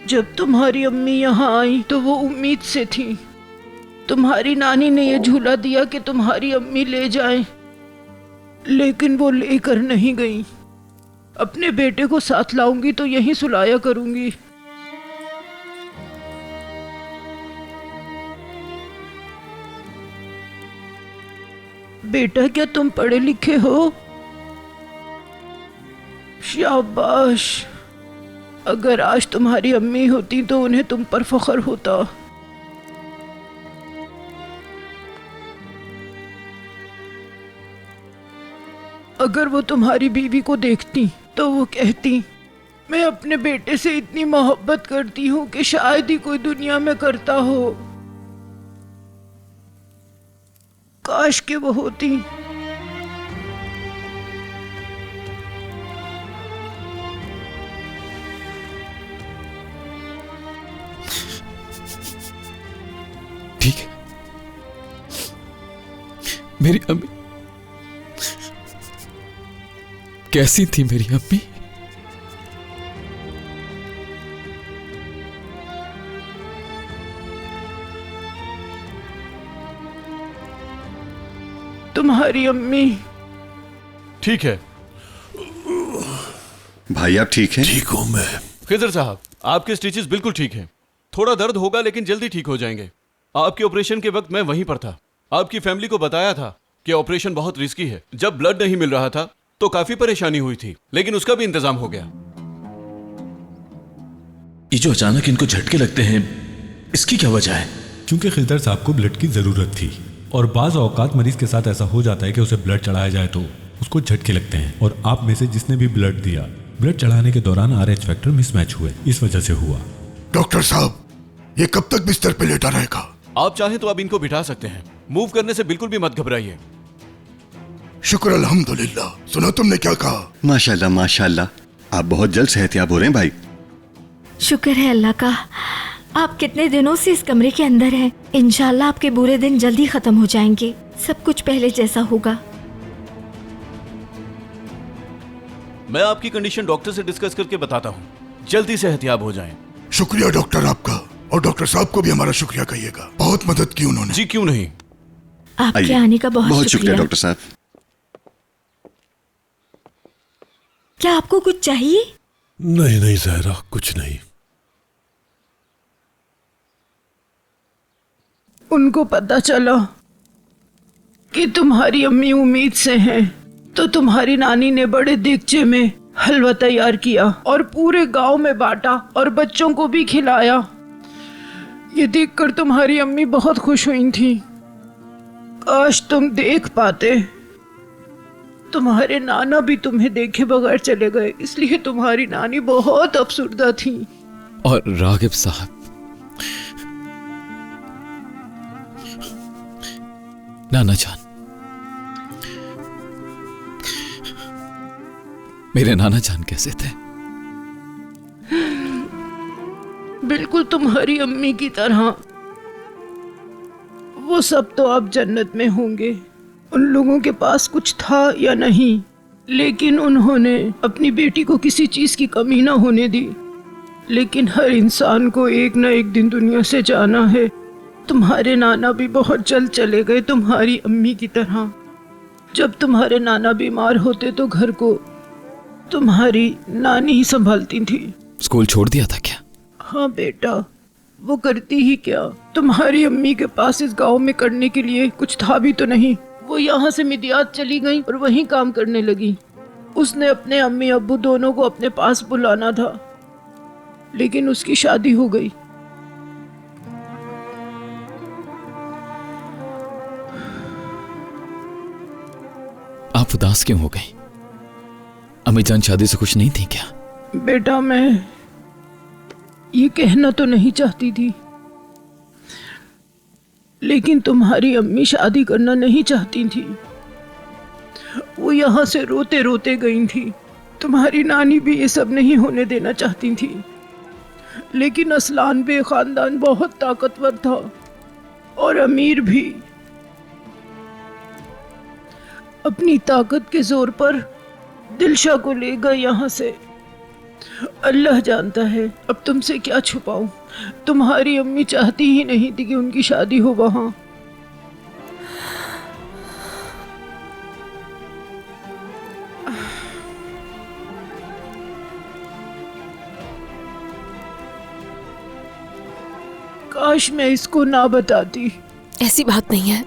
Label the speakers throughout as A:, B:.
A: जब तुम्हारी अम्मी यहाँ आई तो वो उम्मीद से थी। तुम्हारी नानी ने ये झूला दिया कि तुम्हारी अम्मी ले जाएं, लेकिन वो लेकर नहीं गई। अपने बेटे को साथ लाऊंगी तो यहीं सुलाया करूंगी। बेटा, क्या तुम पढ़े लिखे हो? शाबाश। अगर आज तुम्हारी अम्मी होती तो उन्हें तुम पर फख्र होता। अगर वो तुम्हारी बीवी को देखती तो वो कहती, मैं अपने बेटे से इतनी मोहब्बत करती हूँ कि शायद ही कोई दुनिया में करता हो। काश के वो होती।
B: ठीक है, मेरी अम्मी कैसी थी? मेरी अम्मी
A: तुम्हारी अम्मी
C: ठीक है।
D: भाई आप ठीक हैं?
E: ठीक हूं मैं।
C: खिजर साहब, आपके स्टिचेस बिल्कुल ठीक हैं। थोड़ा दर्द होगा लेकिन जल्दी ठीक हो जाएंगे। आपके ऑपरेशन के वक्त मैं वहीं पर था। आपकी फैमिली को बताया था कि ऑपरेशन बहुत रिस्की है। जब ब्लड नहीं मिल रहा था तो काफी परेशानी हुई थी, लेकिन उसका भी इंतजाम हो गया।
E: ये जो अचानक इनको झटके लगते हैं, इसकी क्या वजह है?
F: क्योंकि खिलदर साहब को ब्लड की जरूरत थी और बाज़ औकात मरीज के साथ ऐसा हो जाता है कि उसे ब्लड चढ़ाया जाए तो उसको झटके लगते हैं। और आप में से जिसने भी ब्लड दिया, ब्लड चढ़ाने के दौरान RH फैक्टर मिसमैच हुए, इस वजह से हुआ।
G: डॉक्टर साहब, ये कब तक बिस्तर पे लेटा रहेगा?
C: आप चाहें तो आप इनको बिठा सकते हैं। मूव करने से बिल्कुल भी मत घबराइए।
G: शुक्र अल्हम्दुलिल्लाह। सुना तुमने क्या कहा?
D: माशाल्लाह माशाल्लाह, आप बहुत जल्द सेहतयाब हो रहे हैं भाई।
H: शुक्र है अल्लाह का। आप कितने दिनों से इस कमरे के अंदर हैं। इंशाल्लाह आपके बुरे दिन जल्दी खत्म हो जाएंगे। सब कुछ पहले जैसा होगा।
C: मैं आपकी कंडीशन डॉक्टर से डिस्कस करके बताता हूँ। जल्दी सेहतयाब हो जाएं।
G: शुक्रिया डॉक्टर आपका, और डॉक्टर साहब को भी हमारा शुक्रिया कहिएगा। बहुत मदद की उन्होंने।
C: जी क्यों नहीं।
H: आपके आने का बहुत
D: शुक्रिया डॉक्टर साहब।
H: क्या आपको कुछ चाहिए?
E: नहीं नहीं ज़हरा, कुछ नहीं।
A: उनको पता चला कि तुम्हारी अम्मी उम्मीद से हैं, तो तुम्हारी नानी ने बड़े देगचे में हलवा तैयार किया और पूरे गांव में बांटा और बच्चों को भी खिलाया। ये देखकर तुम्हारी अम्मी बहुत खुश हुई थी। काश तुम देख पाते। तुम्हारे नाना भी तुम्हें देखे बगैर चले गए, इसलिए तुम्हारी नानी बहुत अफसुर्दा थी।
B: और रागिब साहब, नाना जान, मेरे नाना जान कैसे थे?
A: बिल्कुल तुम्हारी अम्मी की तरह। वो सब तो अब जन्नत में होंगे। उन लोगों के पास कुछ था या नहीं, लेकिन उन्होंने अपनी बेटी को किसी चीज की कमी ना होने दी। लेकिन हर इंसान को एक न एक दिन दुनिया से जाना है। तुम्हारे नाना भी बहुत जल्द चले गए, तुम्हारी अम्मी की तरह। जब तुम्हारे नाना बीमार होते तो घर को तुम्हारी नानी ही संभालती थी।
B: स्कूल छोड़ दिया था क्या?
A: हाँ बेटा, वो करती ही क्या। तुम्हारी अम्मी के पास इस गांव में करने के लिए कुछ था भी तो नहीं। वो यहाँ से मिदियात चली गई और वहीं काम करने लगी। उसने अपने अम्मी अब्बू दोनों को अपने पास बुलाना था, लेकिन उसकी शादी हो गई।
B: आप उदास क्यों हो गई? अम्मी जान शादी से खुश नहीं थी क्या?
A: बेटा, मैं ये कहना तो नहीं चाहती थी, लेकिन तुम्हारी अम्मी शादी करना नहीं चाहती थी। वो यहाँ से रोते रोते गई थी। तुम्हारी नानी भी ये सब नहीं होने देना चाहती थी, लेकिन असलान बे खानदान बहुत ताकतवर था और अमीर भी। अपनी ताकत के जोर पर दिलशा को ले गए यहाँ से। अल्लाह जानता है अब तुमसे क्या छुपाऊं। तुम्हारी अम्मी चाहती ही नहीं थी कि उनकी शादी हो वहां। काश मैं इसको ना बताती।
I: ऐसी बात नहीं है,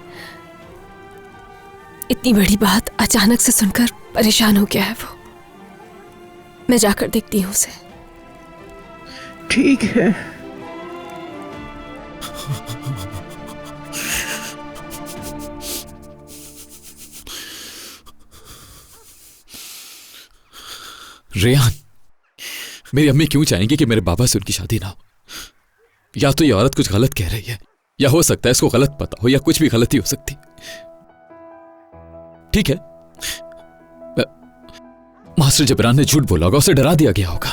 I: इतनी बड़ी बात अचानक से सुनकर परेशान हो गया है वो। मैं जाकर देखती हूँ उसे।
A: ठीक है।
B: रेहान, मेरी अम्मी क्यों चाहेंगी कि मेरे बाबा से उनकी शादी ना हो? या तो ये औरत कुछ गलत कह रही है, या हो सकता है इसको गलत पता हो, या कुछ भी गलती हो सकती। ठीक है, मास्टर जबरान ने झूठ बोला होगा, उसे डरा दिया गया होगा।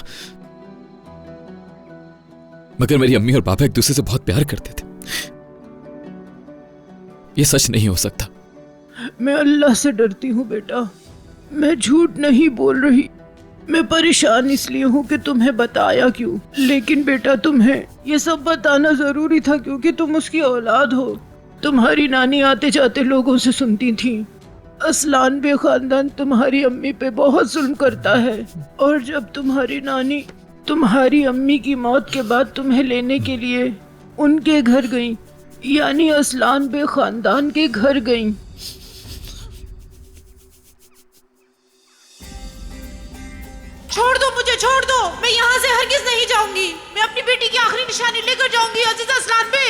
B: मगर मेरी अम्मी और पापा एक दूसरे से बहुत प्यार करते थे। ये सच नहीं हो सकता।
A: मैं अल्लाह से डरती हूँ बेटा, मैं झूठ नहीं बोल रही। मैं परेशान इसलिए हूँ कि तुम्हें बताया क्यों, लेकिन बेटा तुम्हें ये सब बताना जरूरी था क्योंकि तुम उसकी औलाद हो। तुम्हारी नानी आते जाते लोगों से सुनती थी असलान बे खानदान तुम्हारी अम्मी पे बहुत जुल्म करता है, और जब तुम्हारी नानी तुम्हारी अम्मी की मौत के बाद तुम्हें लेने के लिए उनके घर गई, यानी असलान बे खानदान के घर गई,
J: छोड़ दो मुझे, छोड़ दो। मैं यहाँ से हरगिज नहीं जाऊंगी। मैं अपनी बेटी की आखिरी निशानी लेकर जाऊंगी। अजीजा असलान बे,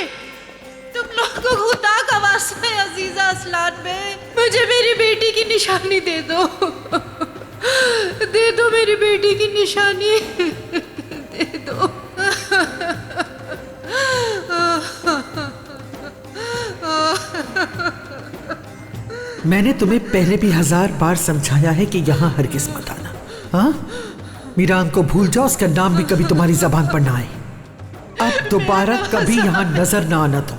J: तुम लोग को खुदा का वास्ता है अजीजा असलान बे, मुझे मेरी बेटी की निशानी दे दो। दे दो मेरी बेटी की निशानी, दे दो।
K: मैंने तुम्हें पहले भी 1000 बार समझाया है कि यहाँ हरगिज मत आना। हाँ, मीरान को भूल जाओ, उसका नाम भी कभी तुम्हारी जबान पर ना आए। अब दोबारा कभी यहाँ नजर ना आना तुम।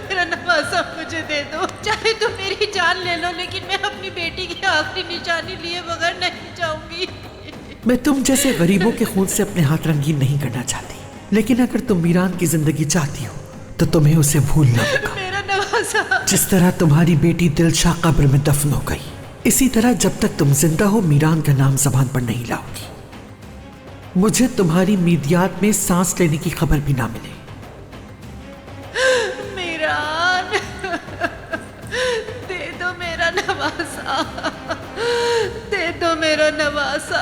J: मेरा नवासा मुझे दे दो, चाहे तुम मेरी जान ले लो, लेकिन मैं अपनी बेटी की आखिरी निशानी लिए बगैर नहीं जाऊंगी।
K: मैं तुम जैसे गरीबों के खून से अपने हाथ रंगीन नहीं करना चाहती, लेकिन अगर तुम मीरान की जिंदगी चाहती हो तो तुम्हें उसे भूलना होगा।
J: मेरा नवासा।
K: जिस तरह तुम्हारी बेटी दिलशाह कब्र में दफन हो गई, इसी तरह जब तक तुम जिंदा हो मीरान का नाम जबान पर नहीं लाओगी। मुझे तुम्हारी मीदियात में सांस लेने की खबर भी ना मिले।
J: मीरान, दे दो मेरा नवासा, दे दो मेरा नवासा।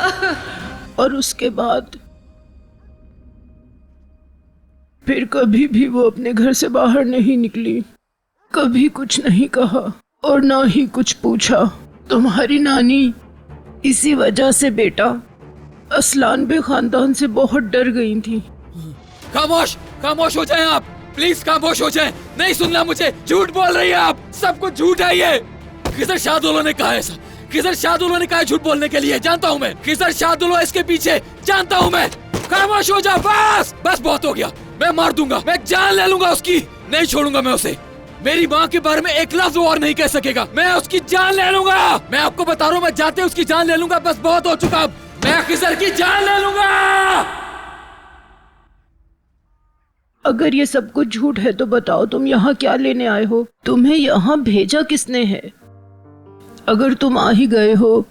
A: और उसके बाद फिर कभी भी वो अपने घर से बाहर नहीं निकली, कभी कुछ नहीं कहा और ना ही कुछ पूछा। तुम्हारी नानी इसी वजह से बेटा असलान बे खानदान से बहुत डर गई थी।
B: खामोश हो जाएं आप, प्लीज खामोश हो जाएं। नहीं सुनना मुझे, झूठ बोल रही है आप, सब कुछ झूठ है ये। खिजर शाहदुल्ला ने कहा ऐसा, खिजर शाहदुल्ला ने कहा झूठ बोलने के लिए, जानता हूँ मैं। खिजर शाहदुल्ला इसके पीछे, जानता हूँ मैं। खामोश हो जा, बस बस बहुत हो गया। मैं मार दूंगा, मैं जान ले लूंगा उसकी, नहीं छोड़ूंगा मैं उसे। मेरी माँ के बारे में एक लफ्ज और नहीं कह सकेगा, मैं उसकी जान ले लूंगा। मैं आपको बता रहा हूँ, मैं जाते उसकी जान ले लूंगा, बस बहुत हो चुका। मैं खिजर की जान ले लूंगा।
A: अगर ये सब कुछ झूठ है तो बताओ तुम यहाँ क्या लेने आए हो? तुम्हें यहाँ भेजा किसने है? अगर तुम आ ही गए हो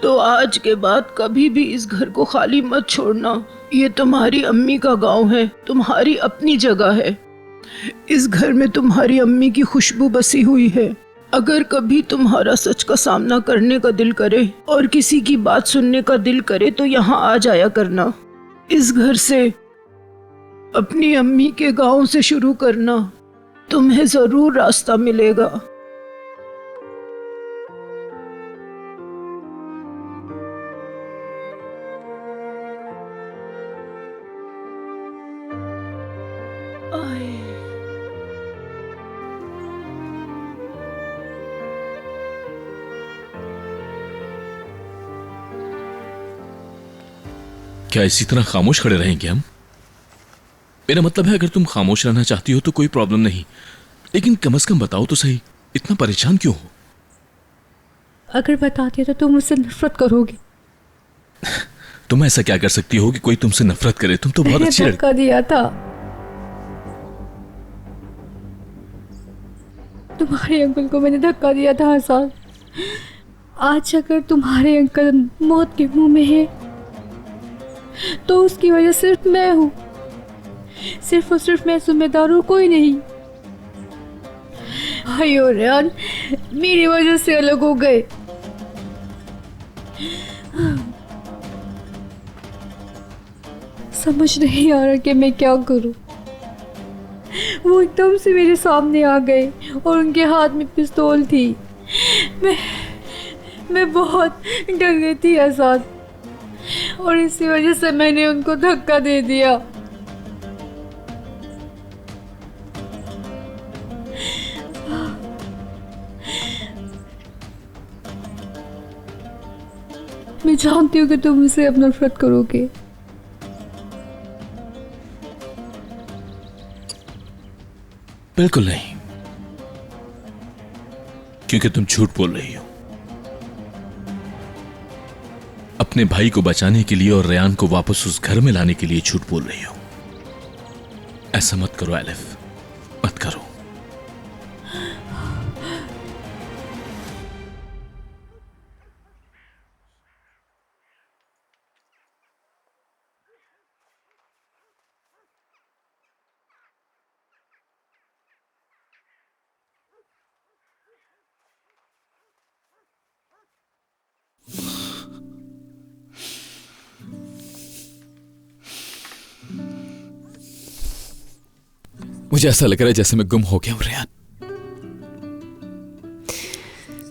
A: तो आज के बाद कभी भी इस घर को खाली मत छोड़ना। ये तुम्हारी अम्मी का गांव है, तुम्हारी अपनी जगह है। इस घर में तुम्हारी अम्मी की खुशबू बसी हुई है। अगर कभी तुम्हारा सच का सामना करने का दिल करे और किसी की बात सुनने का दिल करे तो यहाँ आ जाया करना। इस घर से, अपनी अम्मी के गांव से शुरू करना, तुम्हें जरूर रास्ता मिलेगा।
E: क्या इसी तरह खामोश खड़े रहेंगे हम? मेरा मतलब है, अगर तुम खामोश रहना चाहती हो तो कोई प्रॉब्लम नहीं, लेकिन कम से कम बताओ तो सही, इतना परेशान क्यों हो?
L: अगर बताती तो तुम मुझसे नफरत करोगे।
E: तुम ऐसा क्या कर सकती हो कि कोई तुमसे नफरत करे? तुम तो बहुत
L: मैंने
E: अच्छी
L: धक्का दिया था। तुम्हारे अंकल को मैंने धक्का दिया था हसन। आज अगर तुम्हारे अंकल मौत के मुंह में है तो उसकी वजह सिर्फ मैं हूँ, सिर्फ और सिर्फ मैं जिम्मेदार हूँ, कोई नहीं। भाई और रेहान मेरी वजह से अलग हो गए। समझ नहीं आ रहा कि मैं क्या करूं। वो एकदम से मेरे सामने आ गए और उनके हाथ में पिस्तौल थी। मैं बहुत डर गई थी आजाद, और इसी वजह से मैंने उनको धक्का दे दिया। मैं जानती हूँ कि तुम मुझसे अब नफरत करोगे।
E: बिल्कुल नहीं, क्योंकि तुम झूठ बोल रही हो। अपने भाई को बचाने के लिए और रेहान को वापस उस घर में लाने के लिए झूठ बोल रही हो। ऐसा मत करो एलिफ, मत करो।
B: मुझे ऐसा लग रहा है जैसे मैं गुम हो गया हूं रेहान।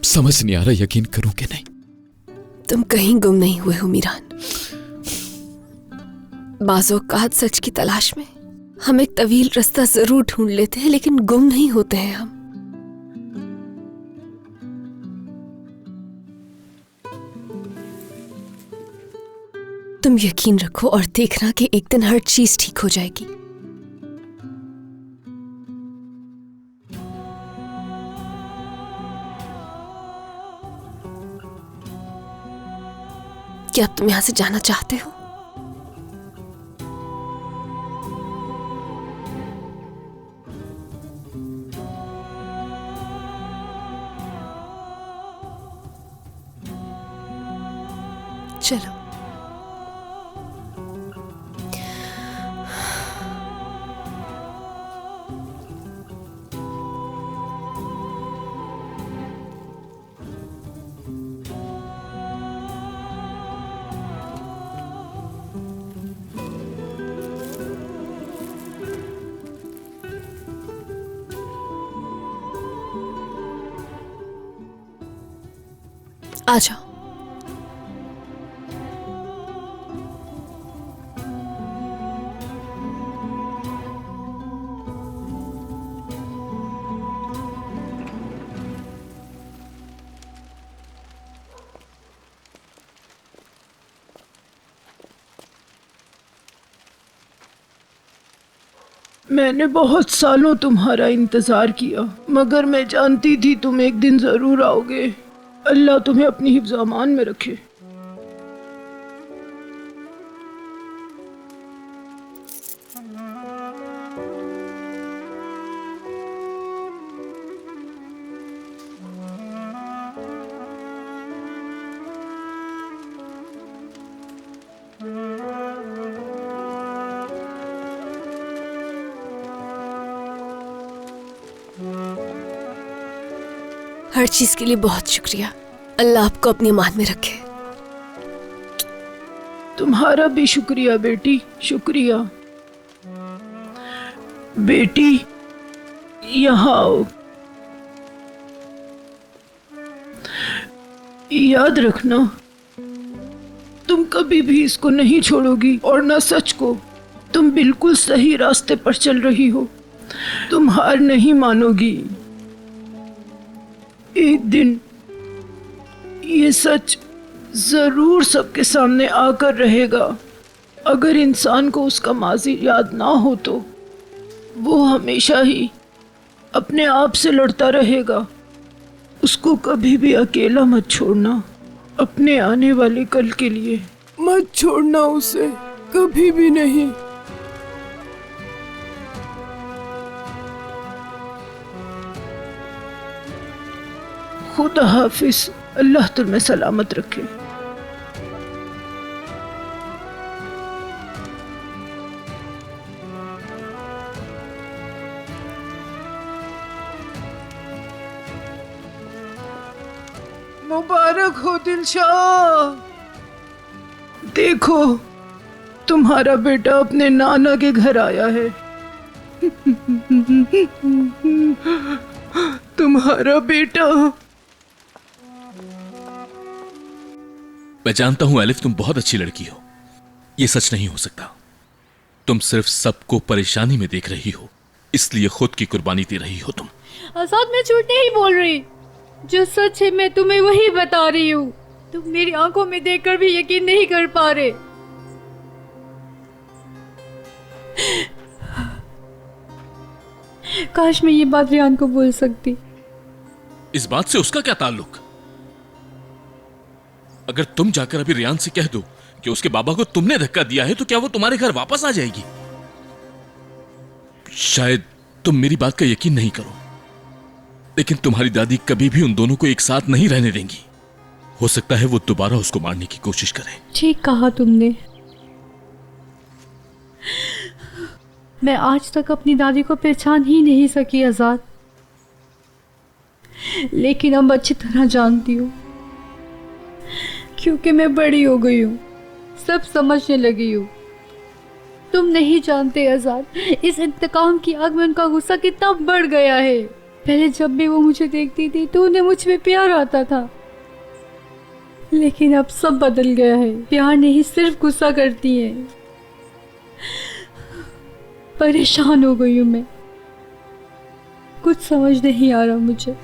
B: समझ नहीं आ रहा यकीन करूं कि नहीं।
I: तुम कहीं गुम नहीं हुए हो मीरान। बाज़-औक़ात सच की तलाश में हम एक तवील रास्ता जरूर ढूंढ लेते हैं, लेकिन गुम नहीं होते हैं हम। तुम यकीन रखो और देखना कि एक दिन हर चीज ठीक हो जाएगी। क्या तुम यहां से जाना चाहते हो? चलो। आ जाओ।
A: मैंने बहुत सालों तुम्हारा इंतजार किया, मगर मैं जानती थी तुम एक दिन जरूर आओगे। अल्लाह तुम्हें अपनी हिफ्ज़ अमान में रखे।
I: हर चीज के लिए बहुत शुक्रिया। अल्लाह आपको अपनी अमान में रखे।
A: तुम्हारा भी शुक्रिया बेटी, शुक्रिया। बेटी यहाँ आओ। याद रखना, तुम कभी भी इसको नहीं छोड़ोगी, और न सच को। तुम बिल्कुल सही रास्ते पर चल रही हो। तुम हार नहीं मानोगी। एक दिन ये सच जरूर सबके सामने आकर रहेगा। अगर इंसान को उसका माजी याद ना हो तो वो हमेशा ही अपने आप से लड़ता रहेगा। उसको कभी भी अकेला मत छोड़ना, अपने आने वाले कल के लिए मत छोड़ना उसे, कभी भी नहीं। खुदा हाफिज, अल्लाह तुम्हें सलामत रखे। मुबारक हो दिलशाह, देखो तुम्हारा बेटा अपने नाना के घर आया है। तुम्हारा बेटा।
E: मैं जानता हूं एलिफ, तुम बहुत अच्छी लड़की हो। यह सच नहीं हो सकता। तुम सिर्फ सबको परेशानी में देख रही हो, इसलिए खुद की कुर्बानी दे रही हो तुम।
L: आजाद, मैं झूठ नहीं बोल रही। जो सच है मैं तुम्हें वही बता रही हूँ। तुम मेरी आंखों में देखकर भी यकीन नहीं कर पा रहे। काश मैं ये बात रियान को बोल सकती।
E: इस बात से उसका क्या ताल्लुक? अगर तुम जाकर अभी रियान से कह दो कि उसके बाबा को तुमने धक्का दिया है, तो क्या वो तुम्हारे घर वापस आ जाएगी? शायद तुम मेरी बात का यकीन नहीं करो, लेकिन तुम्हारी दादी कभी भी उन दोनों को एक साथ नहीं रहने देंगी। हो सकता है वो दोबारा उसको मारने की कोशिश करें।
L: ठीक कहा तुमने। मैं आज तक अपनी दादी को पहचान ही नहीं सकी आजाद, लेकिन अब अच्छी तरह जानती हूँ, क्योंकि मैं बड़ी हो गई हूँ, सब समझने लगी हूँ। तुम नहीं जानते आजाद, इस इंतकाम की आग में उनका गुस्सा कितना बढ़ गया है। पहले जब भी वो मुझे देखती थी तो उन्हें मुझ में प्यार आता था, लेकिन अब सब बदल गया है। प्यार नहीं, सिर्फ गुस्सा करती है। परेशान हो गई हूँ मैं, कुछ समझ नहीं आ रहा मुझे।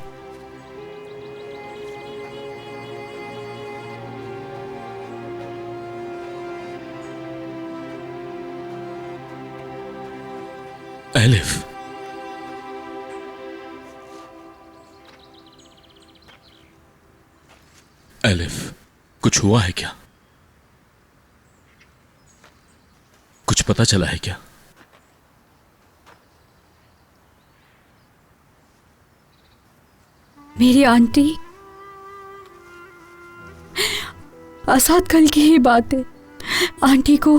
E: एलिफ, एलिफ, कुछ हुआ है क्या? कुछ पता चला है क्या?
L: मेरी आंटी, आजाद कल की ही बात है। आंटी को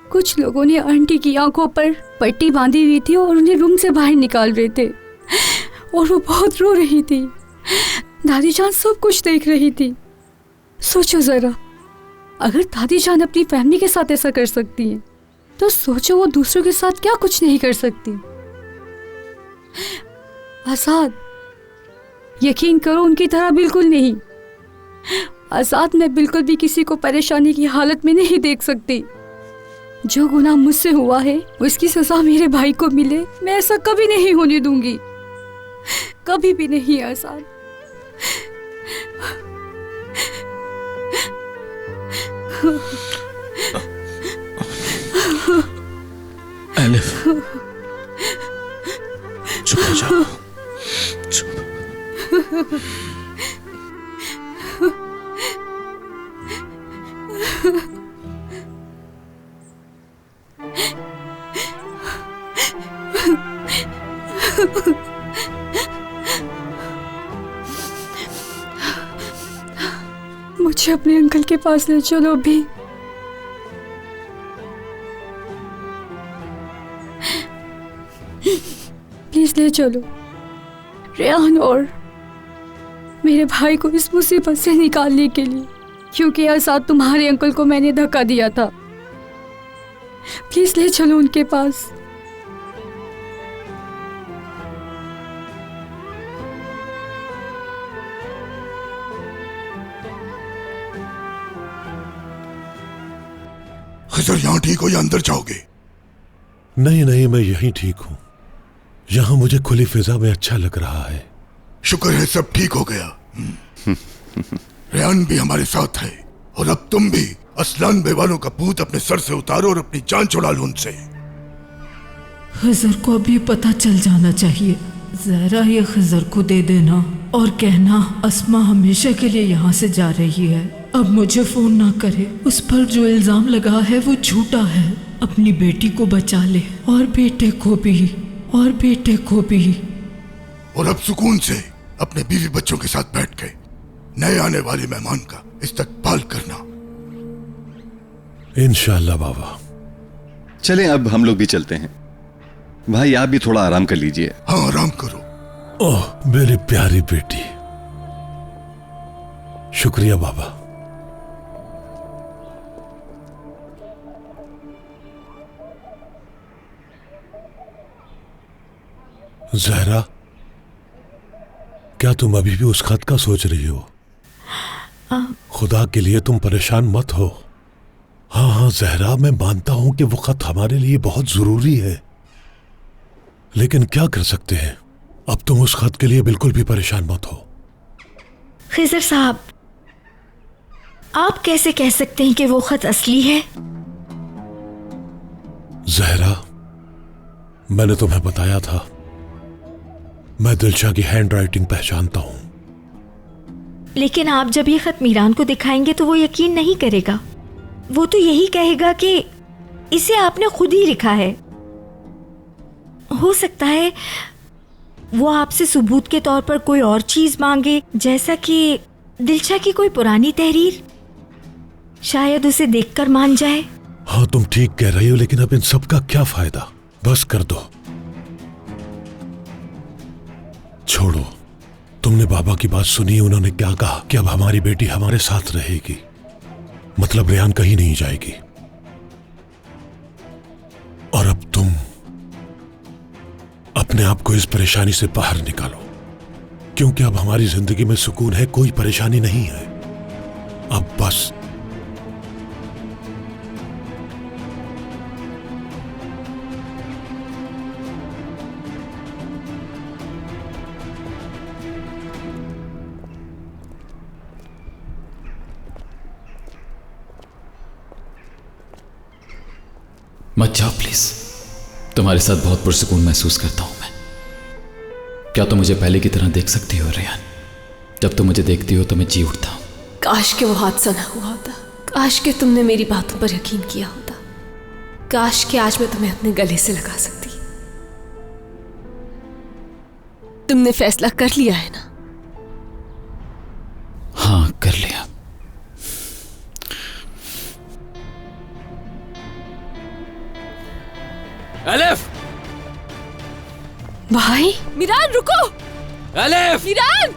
L: कुछ लोगों ने आंटी की आंखों पर पट्टी बांधी हुई थी और उन्हें रूम से बाहर निकाल रहे थे, और वो बहुत रो रही थी। दादी जान सब कुछ देख रही थी। सोचो जरा, अगर दादी जान अपनी फैमिली के साथ ऐसा कर सकती हैं, तो सोचो वो दूसरों के साथ क्या कुछ नहीं कर सकती। आजाद, यकीन करो उनकी तरह बिल्कुल नहीं। आजाद, मैं बिल्कुल भी किसी को परेशानी की हालत में नहीं देख सकती। जो गुनाह मुझसे हुआ है उसकी सजा मेरे भाई को मिले, मैं ऐसा कभी नहीं होने दूंगी, कभी भी नहीं। आजाद,
E: एलिफ, चुप हो जाओ, चुप।
L: मुझे अपने अंकल के पास ले चलो अभी। प्लीज ले चलो रेहान और मेरे भाई को इस मुसीबत से निकालने के लिए, क्योंकि आजाद तुम्हारे अंकल को मैंने धक्का दिया था। प्लीज ले चलो उनके पास।
G: खिजर, यहाँ ठीक हो या अंदर जाओगे?
M: नहीं नहीं, मैं यहीं ठीक हूँ। यहाँ मुझे खुली फिजा में अच्छा लग रहा है।
G: शुक्र है सब ठीक हो गया। रेहान भी हमारे साथ है, और अब तुम भी असलान बेवालों का भूत अपने सर से उतारो और अपनी जान छुड़ा लो उनसे।
A: खिजर को अभी पता चल जाना चाहिए। जरा ये खिजर को दे देना। और कहना अस्मा हमेशा के लिए यहाँ से जा रही है। अब मुझे फोन ना करे। उस पर जो इल्जाम लगा है वो झूठा है। अपनी बेटी को बचा ले और बेटे को भी, और बेटे को भी।
G: और अब सुकून से अपने बीवी बच्चों के साथ बैठ के नए आने वाले मेहमान का इस्तकबाल करना।
M: इंशाल्लाह बाबा।
D: चलें अब हम लोग भी चलते हैं। भाई आप भी थोड़ा आराम कर लीजिए।
G: हाँ आराम करो।
M: ओह मेरी प्यारी बेटी, शुक्रिया बाबा। जहरा, क्या तुम अभी भी उस खत का सोच रही हो? खुदा के लिए तुम परेशान मत हो। हाँ हाँ जहरा, मैं मानता हूं कि वो खत हमारे लिए बहुत जरूरी है, लेकिन क्या कर सकते हैं। अब तुम उस खत के लिए बिल्कुल भी परेशान मत हो।
H: खिजर साहब, आप कैसे कह सकते हैं कि वो खत असली है?
M: जहरा, मैंने तुम्हें बताया था, मैं दिलशा की हैंड राइटिंग पहचानता हूं।
H: लेकिन आप जब ये खत मीरान को दिखाएंगे तो वो यकीन नहीं करेगा। वो तो यही कहेगा कि इसे आपने खुद ही लिखा है। हो सकता है वो आपसे सबूत के तौर पर कोई और चीज मांगे, जैसा कि दिलशा की कोई पुरानी तहरीर। शायद उसे देखकर मान जाए।
M: हाँ तुम ठीक कह रही हो, लेकिन अब इन सब का क्या फायदा? बस कर दो, छोड़ो। तुमने बाबा की बात सुनी, उन्होंने क्या कहा कि अब हमारी बेटी हमारे साथ रहेगी, मतलब रेहान कहीं नहीं जाएगी। और अब तुम अपने आप को इस परेशानी से बाहर निकालो, क्योंकि अब हमारी जिंदगी में सुकून है, कोई परेशानी नहीं है। अब बस
B: मत जाओ प्लीज। तुम्हारे साथ बहुत पुरसुकून महसूस करता हूं मैं। क्या तुम मुझे पहले की तरह देख सकती हो रेहान? जब तुम मुझे देखती हो तो मैं जी उठता हूं।
I: काश के वो हादसा ना हुआ होता। काश के तुमने मेरी बातों पर यकीन किया होता। काश के आज मैं तुम्हें अपने गले से लगा सकती। तुमने फैसला कर लिया है ना?
B: हाँ कर लिया। एलिफ!
I: भाई मीरान रुको।
B: एलिफ!
I: मीरान!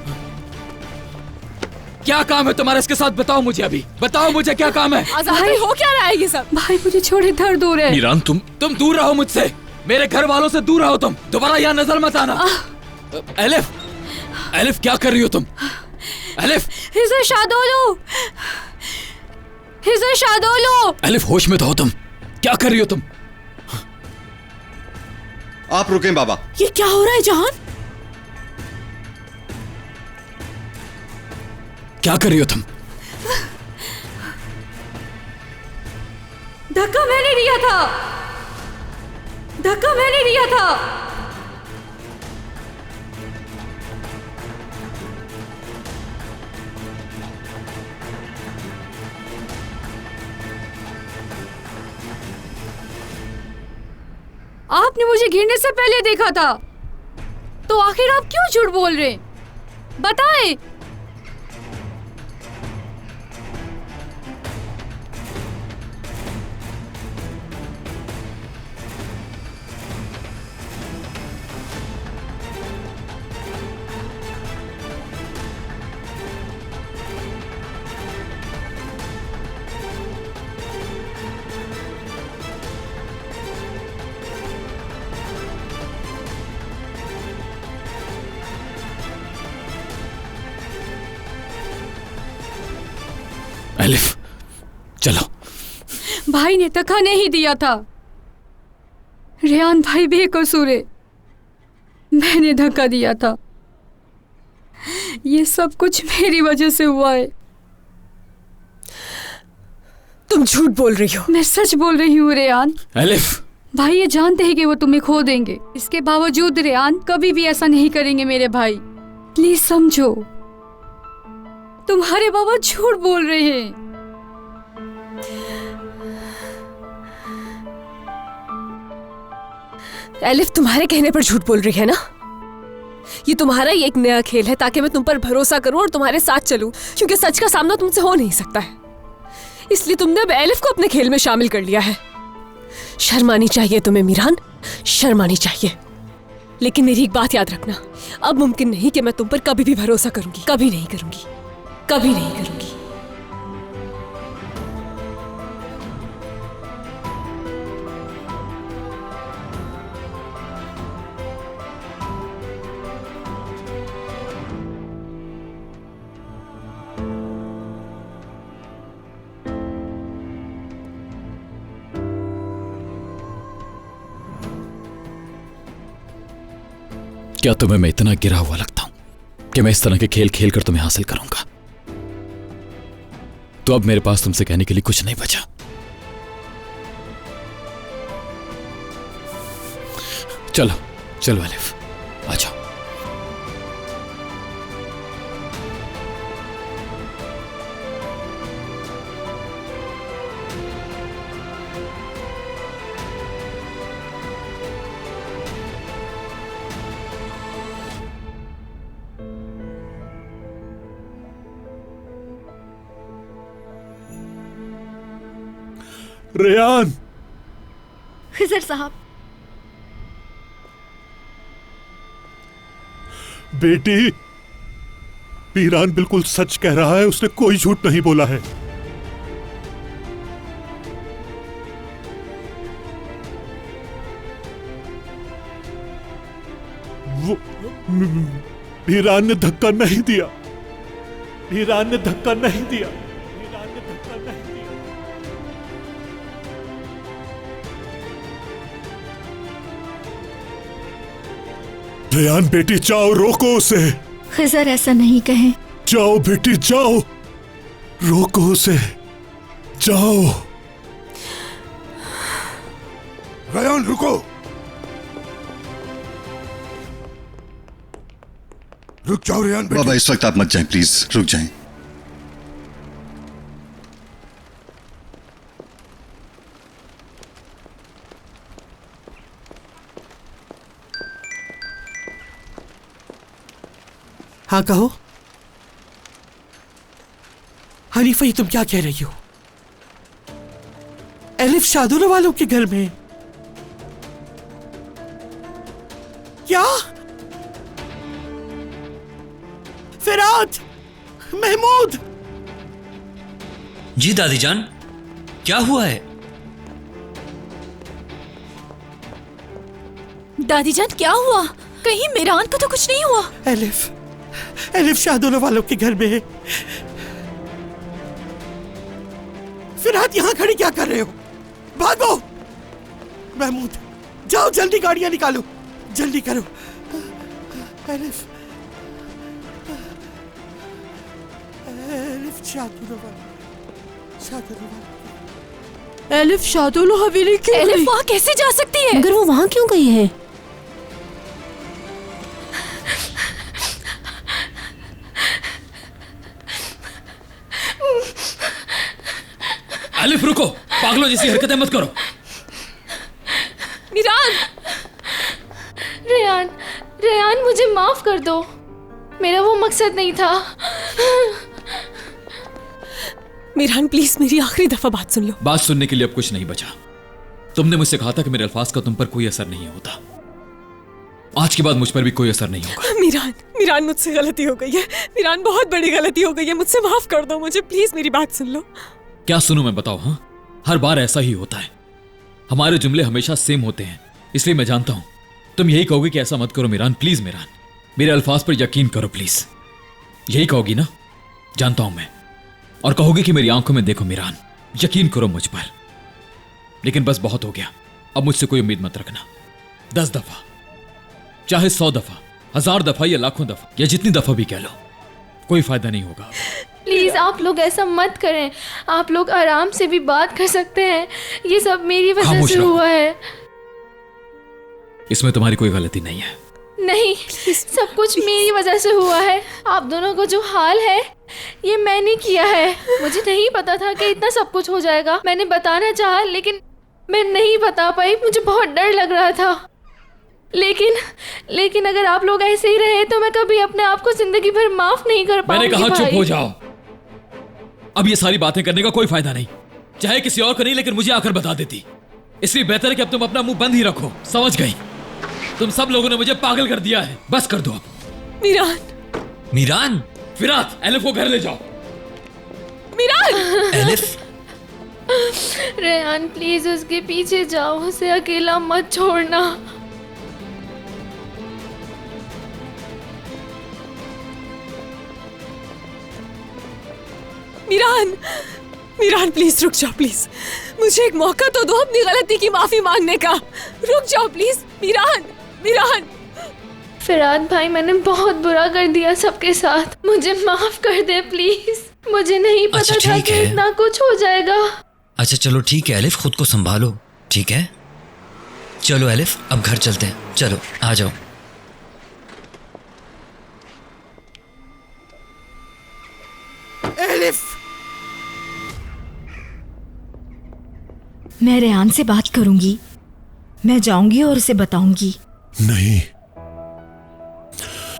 B: क्या काम है तुम्हारा इसके साथ? बताओ मुझे, अभी बताओ मुझे क्या काम है।
I: भाई हो क्या रहा है ये सब?
L: भाई मुझे छोड़े, दर्द हो रहा है।
E: मीरान तुम
B: दूर रहो मुझसे। मेरे घर वालों से दूर रहो। तुम दोबारा यहाँ नजर मत आना। एलिफ! एलिफ क्या कर रही हो तुम? एलिफ!
L: हिजर शादोलो! हिजर शादोलो!
B: एलिफ होश में तो हो तुम। क्या कर रही हो तुम?
D: आप रुकें बाबा।
I: ये क्या हो रहा है जहान?
B: क्या कर रही हो तुम?
L: धक्का मैंने दिया था। धक्का मैंने दिया था। आपने मुझे गिरने से पहले देखा था, तो आखिर आप क्यों झूठ बोल रहे हैं? बताएं।
B: एलिफ चलो।
L: भाई ने धक्का नहीं दिया था। रेहान भाई बेकसूर है, मैंने धक्का दिया था। ये सब कुछ मेरी वजह से हुआ है।
I: तुम झूठ बोल रही हो।
L: मैं सच बोल रही हूँ रेहान।
B: एलिफ!
L: भाई ये जानते हैं कि वो तुम्हें खो देंगे, इसके बावजूद रेहान कभी भी ऐसा नहीं करेंगे मेरे भाई। प्लीज समझो, तुम्हारे बाबा झूठ बोल रहे हैं।
I: एलिफ तुम्हारे कहने पर झूठ बोल रही है ना? ये तुम्हारा ही एक नया खेल है ताकि मैं तुम पर भरोसा करूं और तुम्हारे साथ चलूं, क्योंकि सच का सामना तुमसे हो नहीं सकता है। इसलिए तुमने अब एलिफ को अपने खेल में शामिल कर लिया है। शर्म आनी चाहिए तुम्हें मीरान, शर्म आनी चाहिए। लेकिन मेरी एक बात याद रखना, अब मुमकिन नहीं कि मैं तुम पर कभी भी भरोसा करूंगी। कभी नहीं करूंगी, कभी नहीं करूंगी।
B: क्या तुम्हें मैं इतना गिरा हुआ लगता हूं कि मैं इस तरह के खेल खेल कर तुम्हें हासिल करूंगा? तो अब मेरे पास तुमसे कहने के लिए कुछ नहीं बचा। चलो चलो एलिफ, आ जाओ।
M: रेयान,
H: खिजर साहब।
M: बेटी, मीरान बिल्कुल सच कह रहा है, उसने कोई झूठ नहीं बोला है। वो मीरान ने धक्का नहीं दिया, मीरान ने धक्का नहीं दिया, मीरान ने धक्का नहीं दिया। रेयान बेटी, जाओ, रोको उसे।
H: खिजर ऐसा नहीं कहें।
M: जाओ बेटी, जाओ, रोको उसे, जाओ।
G: रेयान रुको, रुक जाओ रेयान बेटी।
D: बाबा इस वक्त आप मत जाएं, प्लीज रुक जाएं।
K: हाँ कहो। हनीफा, ये तुम क्या कह रही हो? एलिफ शादुल वालों के घर में? क्या? फिराद, महमूद।
N: जी दादी जान, क्या हुआ है?
J: दादी जान क्या हुआ? कहीं मीरान को तो कुछ नहीं हुआ?
K: एलिफ शादुल वालों के घर में है। फिराद, यहां खड़ी क्या कर रहे हो? भागो! महमूद, जाओ जल्दी गाड़ियां निकालो, जल्दी करो। एलिफ
J: एलिफ शादुल हवेली क्यों? एलिफ वहां कैसे जा सकती है?
I: मगर वो वहां क्यों गई है?
B: एलिफ रुको, पागलों जैसी हरकतें मत करो।
J: मीरान,
L: रेयान, रेयान मुझे माफ कर दो, मेरा वो मकसद नहीं था।
I: मीरान प्लीज मेरी आखिरी दफा बात सुन लो।
B: बात सुनने के लिए अब कुछ नहीं बचा। तुमने मुझसे कहा था कि मेरे अल्फाज का तुम पर कोई असर नहीं होता। आज के बाद मुझ पर भी कोई असर नहीं होगा।
I: मीरान मुझसे गलती हो गई है। मीरान बहुत बड़ी गलती हो गई है, मुझसे माफ कर दो मुझे, प्लीज मेरी बात सुन लो।
B: क्या सुनूं मैं, बताओ। हाँ, हर बार ऐसा ही होता है, हमारे जुमले हमेशा सेम होते हैं, इसलिए मैं जानता हूं तुम यही कहोगे कि ऐसा मत करो मीरान। प्लीज मीरान, मेरे अल्फाज पर यकीन करो प्लीज। यही कहोगी ना? जानता हूं मैं। और कहोगे कि मेरी आंखों में देखो मीरान, यकीन करो मुझ पर। लेकिन बस बहुत हो गया, अब मुझसे कोई उम्मीद मत रखना। 10 दफा, चाहे 100 दफा, 1000 दफा या लाखों दफा, या जितनी दफा भी कह लो, कोई फायदा नहीं होगा।
L: प्लीज आप लोग ऐसा मत करें, आप लोग आराम से भी बात कर सकते हैं। ये सब मेरी वजह से हुआ है।
B: इसमें तुम्हारी कोई गलती नहीं है।
L: नहीं, सब कुछ मेरी वजह से हुआ है। आप दोनों को जो हाल है ये मैंने किया है। मुझे नहीं पता था कि इतना सब कुछ हो जाएगा। मैंने बताना चाहा लेकिन मैं नहीं बता पाई, मुझे बहुत डर लग रहा था। लेकिन अगर आप लोग ऐसे ही रहे तो मैं कभी अपने आप को जिंदगी भर माफ नहीं कर पाऊंगी।
B: मैंने कहा
L: भाई।
B: चुप हो जाओ। अब ये सारी बातें करने का कोई फायदा नहीं, चाहे किसी और को नहीं, लेकिन मुझे आकर बता देती। इसलिए बेहतर है कि अब तुम अपना मुंह बंद ही रखो। समझ गई? तुम सब लोगों ने मुझे पागल कर दिया है, बस कर दो अब।
N: मीरान,
B: फिरात, एलिफ को घर ले जाओ।
N: एलिफ,
L: रेहान प्लीज उसके पीछे जाओ, उसे अकेला मत छोड़ना।
I: मीरान प्लीज रुक जाओ, प्लीज मुझे एक मौका तो दो अपनी गलती की माफी मांगने का। रुक जाओ प्लीज। मीरान
L: फिरात भाई, मैंने बहुत बुरा कर दिया सबके साथ, मुझे माफ कर दे प्लीज। मुझे नहीं पता
N: अच्छा,
L: था
N: ठीक
L: कि
N: है।
L: इतना कुछ हो जाएगा।
N: अच्छा चलो ठीक है एलिफ, खुद को संभालो, ठीक है? चलो एलिफ, अब घर चलते हैं। चलो आ जाओ।
K: एलिफ,
H: मैं रेहान से बात करूंगी, मैं जाऊंगी और उसे बताऊंगी।
M: नहीं,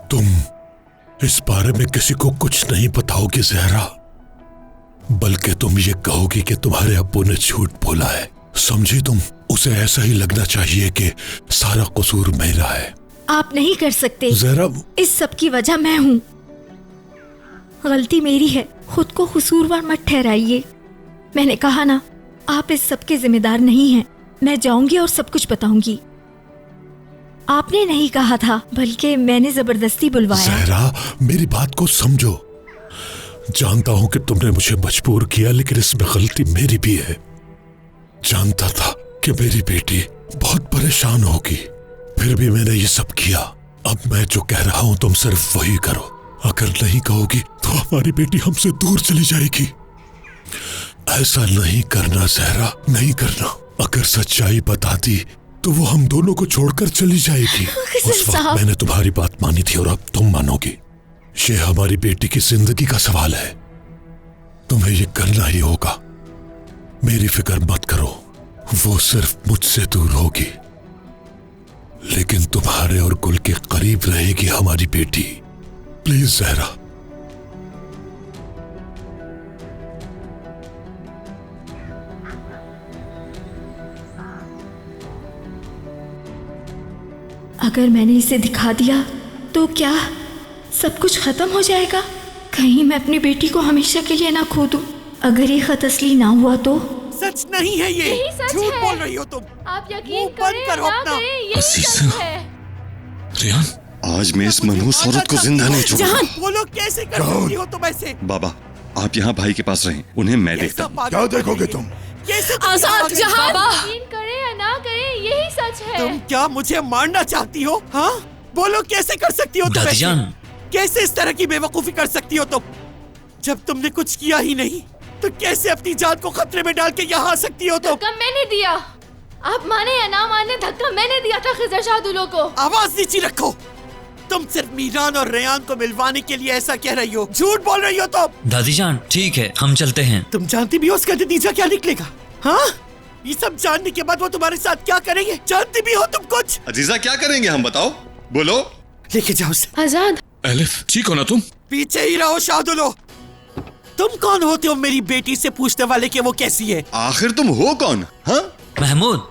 M: तुम इस बारे में किसी को कुछ नहीं बताओगी जहरा, बल्कि तुम ये कहोगी कि तुम्हारे अब्बू ने झूठ बोला है। समझी तुम? उसे ऐसा ही लगना चाहिए कि सारा कसूर मेरा है।
H: आप नहीं कर सकते
M: जहरा,
H: इस सब की वजह मैं हूँ। गलती मेरी है, खुद को कसूरवार मत ठहराइए। मैंने कहा ना, आप इस सब के जिम्मेदार नहीं हैं। मैं जाऊंगी और सब कुछ बताऊंगी। आपने नहीं कहा था, बल्कि मैंने जबरदस्ती बुलवाया।
M: जहरा, मेरी बात को समझो। जानता हूं कि तुमने मुझे मजबूर किया, लेकिन इसमें गलती मेरी भी है। जानता था कि मेरी बेटी बहुत परेशान होगी, फिर भी मैंने ये सब किया। अब मैं जो कह रहा हूं तुम सिर्फ वही करो। अगर नहीं कहोगी तो हमारी बेटी हमसे दूर चली जाएगी। ऐसा नहीं करना जहरा, नहीं करना। अगर सच्चाई बता दी तो वो हम दोनों को छोड़कर चली जाएगी। उस वक्त मैंने तुम्हारी बात मानी थी और अब तुम मानोगी। ये हमारी बेटी की जिंदगी का सवाल है, तुम्हें ये करना ही होगा। मेरी फिक्र मत करो, वो सिर्फ मुझसे दूर होगी, लेकिन तुम्हारे और गुल के करीब रहेगी हमारी बेटी। प्लीज जहरा।
H: अगर मैंने इसे दिखा दिया तो क्या सब कुछ खत्म हो जाएगा? कहीं मैं अपनी बेटी को हमेशा के लिए ना खो दूं। अगर ये खत असली ना हुआ तो?
K: सच नहीं है ये,
L: यही सच
K: झूठ
L: है।
K: बोल रही हो तुम।
L: आप यकीन
K: बंद
L: करें
K: करो
L: या ना
K: अपना।
L: करें, यही सच है।
M: रेहान,
D: आज मैं इस मनहूस औरत को जिंदा नहीं छोड़ूंगा।
K: बोलो कैसे कर सकती हो तुम ऐसे?
D: बाबा, आप यहाँ भाई के पास रहें, उन्हें मैं देखता हूँ।
G: क्या देखोगे तुम?
K: कैसे
I: आजाद जहां
L: यकीन करें या ना करें, यही सच है।
K: तुम क्या मुझे मारना चाहती हो? हाँ, बोलो कैसे कर सकती हो तुम ऐसे?
N: दादीजान,
K: कैसे इस तरह की बेवकूफी कर सकती हो तुम? जब तुमने कुछ किया ही नहीं तो कैसे अपनी जान को खतरे में डाल के यहाँ आ सकती हो तुम?
L: धक्का मैंने दिया। आप माने या ना माने, धक्का मैंने दिया था खिज़र शाहदुलो को।
K: आवाज नीचे रखो। तुम सिर्फ मीरान और रेयान को मिलवाने के लिए ऐसा कह रही हो, झूठ बोल रही हो तुम।
N: दादीजान ठीक है, हम चलते हैं।
K: तुम जानती भी हो उसका नतीजा क्या निकलेगा? हाँ, ये सब जानने के बाद वो तुम्हारे साथ क्या करेंगे जानती भी हो तुम कुछ?
D: अजीजा क्या करेंगे हम, बताओ, बोलो।
K: लेके जाओ उसे।
L: आजाद,
E: एलिफ ठीक हो ना तुम?
K: पीछे ही रहो शाहदुलो। तुम कौन होते हो मेरी बेटी से पूछने वाले कि वो कैसी है?
D: आखिर तुम हो कौन? हाँ,
N: महमूद,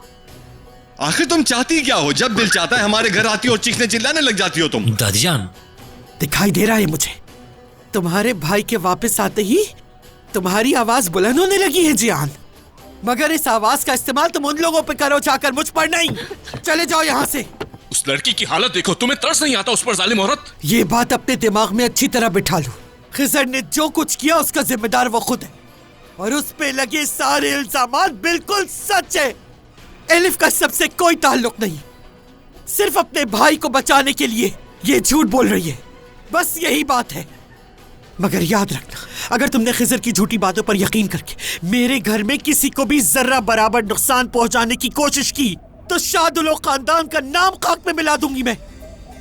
D: आखिर तुम चाहती क्या हो? जब दिल चाहता है हमारे घर आती हो, चीखने चिल्लाने लग जाती हो तुम।
N: दादीजान,
K: दिखाई दे रहा है मुझे, तुम्हारे भाई के वापस आते ही तुम्हारी आवाज बुलंद होने लगी है जियान। मगर इस आवाज का इस्तेमाल तुम उन लोगों पे करो जाकर, मुझ पर नहीं। चले जाओ यहाँ से।
E: उस लड़की की हालत देखो, तुम्हें तरस नहीं आता उस पर, जालिम औरत?
K: ये बात अपने दिमाग में अच्छी तरह बिठा लो। खिज़र ने जो कुछ किया उसका जिम्मेदार वो खुद है, और उस पे लगे सारे इल्जामात बिल्कुल सच है। एलिफ का सबसे कोई ताल्लुक नहीं, सिर्फ अपने भाई को बचाने के लिए ये झूठ बोल रही है, बस यही बात है। मगर याद रखना, अगर तुमने खिज़र की झूठी बातों पर यकीन करके मेरे घर में किसी को भी जर्रा बराबर नुकसान पहुंचाने की कोशिश की तो शाहदुलो खानदान का नाम खाक में मिला दूंगी मैं।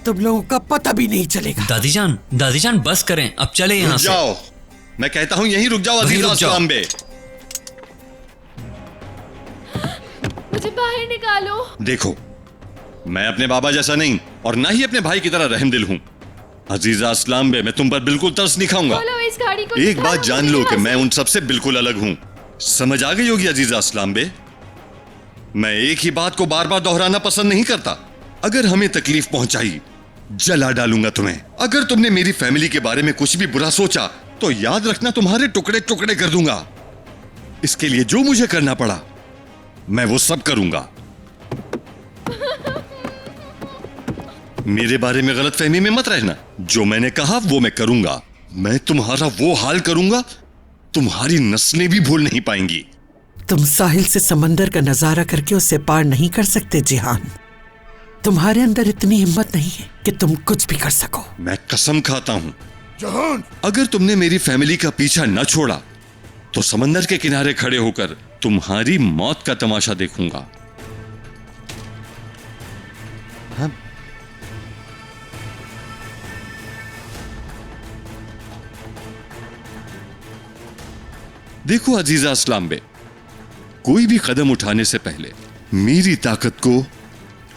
K: तुम लोगों का पता भी नहीं चलेगा।
N: दादी जान बस करें, अब चले यहाँ से।
D: जाओ, मैं कहता हूँ यहीं रुक जाओ अजीजा अस्लान बे।
L: मुझे बाहर निकालो।
D: देखो, मैं अपने बाबा जैसा नहीं और ना ही अपने भाई की तरह रहमदिल हूँ। अजीजा अस्लान बे, मैं तुम पर बिल्कुल तरस नहीं खाऊंगा।
L: इस गाड़ी को
D: एक बात जान लो कि मैं उन सबसे बिल्कुल अलग हूँ। समझ आ गई होगी अजीजा अस्लान बे। मैं एक ही बात को बार बार दोहराना पसंद नहीं करता। अगर हमें तकलीफ पहुंचाई, जला डालूंगा तुम्हें। अगर तुमने मेरी फैमिली के बारे में कुछ भी बुरा सोचा तो याद रखना तुम्हारे टुकड़े टुकड़े कर दूंगा। इसके लिए जो मुझे करना पड़ा मैं वो सब करूंगा। मेरे बारे में गलतफहमी में मत रहना। जो मैंने कहा वो मैं करूंगा। मैं तुम्हारा वो हाल करूंगा तुम्हारी नस्लें भी भूल नहीं पाएंगी।
K: तुम साहिल से समंदर का नजारा करके उसे पार नहीं कर सकते जिहान। तुम्हारे अंदर इतनी हिम्मत नहीं है कि तुम कुछ भी कर सको।
D: मैं कसम खाता हूं
G: जहान,
D: अगर तुमने मेरी फैमिली का पीछा न छोड़ा तो समंदर के किनारे खड़े होकर तुम्हारी मौत का तमाशा देखूंगा। हाँ? देखो अजीजा अस्लान बे, कोई भी कदम उठाने से पहले मेरी ताकत को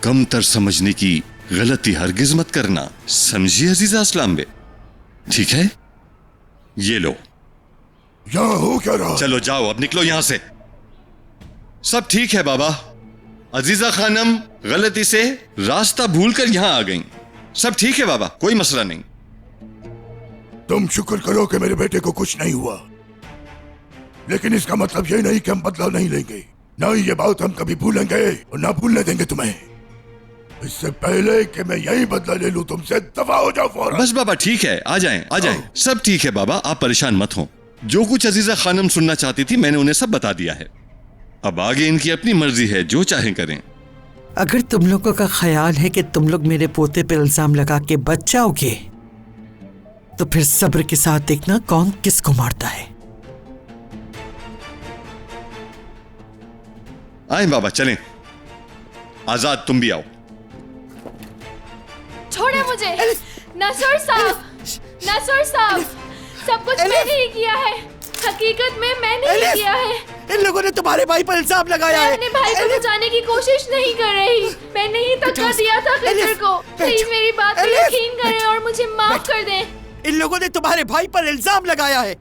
D: कमतर समझने की गलती हरगिज मत करना, समझिए अजीजा अस्लान बे? ठीक है, ये लो।
G: यहाँ हो क्या रहा?
D: चलो जाओ, अब निकलो यहां से। सब ठीक है बाबा। अजीजा खानम गलती से रास्ता भूलकर यहां आ गईं। सब ठीक है बाबा, कोई मसला नहीं।
G: तुम शुक्र करो कि मेरे बेटे को कुछ नहीं हुआ, लेकिन इसका मतलब ये नहीं कि हम बदला नहीं लेंगे। ना ये बात हम कभी भूलेंगे और ना भूलने देंगे तुम्हें। इससे पहले कि मैं यही बदला ले लूं तुमसे, दफा हो जाओ फौरन।
D: बस बाबा ठीक है, आ जाएं, आ जाएं। सब ठीक है बाबा, आप परेशान मत हो। जो कुछ अजीजा खानम सुनना चाहती थी मैंने उन्हें सब बता दिया है। अब आगे इनकी अपनी मर्जी है, जो चाहें करें।
K: अगर तुम लोगों का ख्याल है कि तुम लोग मेरे पोते पर इल्जाम लगा के बच जाओगे तो फिर सब्र के साथ देखना कौन किसको मारता है।
D: आए बाबा, चलें। आजाद तुम भी आओ।
L: छोड़े मुझे। नसर साहब, नसर साहब, सब कुछ मैंने ही किया है। हकीकत में मैंने ही किया है।
K: इन लोगों ने तुम्हारे भाई पर इल्जाम लगाया है।
L: मैं अपने भाई को बचाने की कोशिश नहीं कर रही। मैंने ही धक्का दिया था खिजर को। प्लीज मेरी बात पर यकीन करें और मुझे माफ कर दें।
K: इन लोगों ने तुम्हारे भाई पर इल्जाम लगाया है।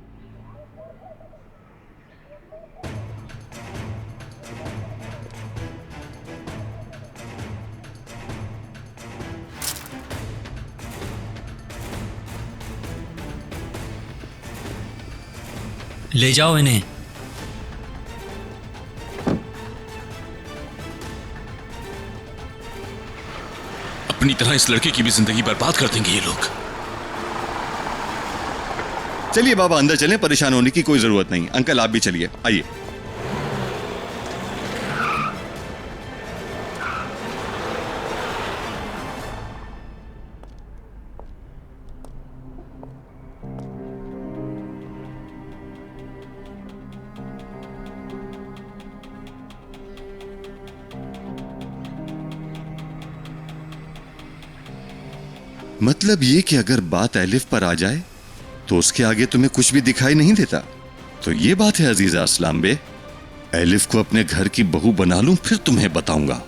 N: ले जाओ इन्हें।
E: अपनी तरह इस लड़के की भी जिंदगी बर्बाद कर देंगे ये लोग।
D: चलिए बाबा अंदर चलें, परेशान होने की कोई जरूरत नहीं। अंकल आप भी चलिए, आइए। मतलब ये कि अगर बात एलिफ पर आ जाए तो उसके आगे तुम्हें कुछ भी दिखाई नहीं देता। तो ये बात है अजीजा अस्लान बे। एलिफ को अपने घर की बहू बना लूं, फिर तुम्हें बताऊंगा।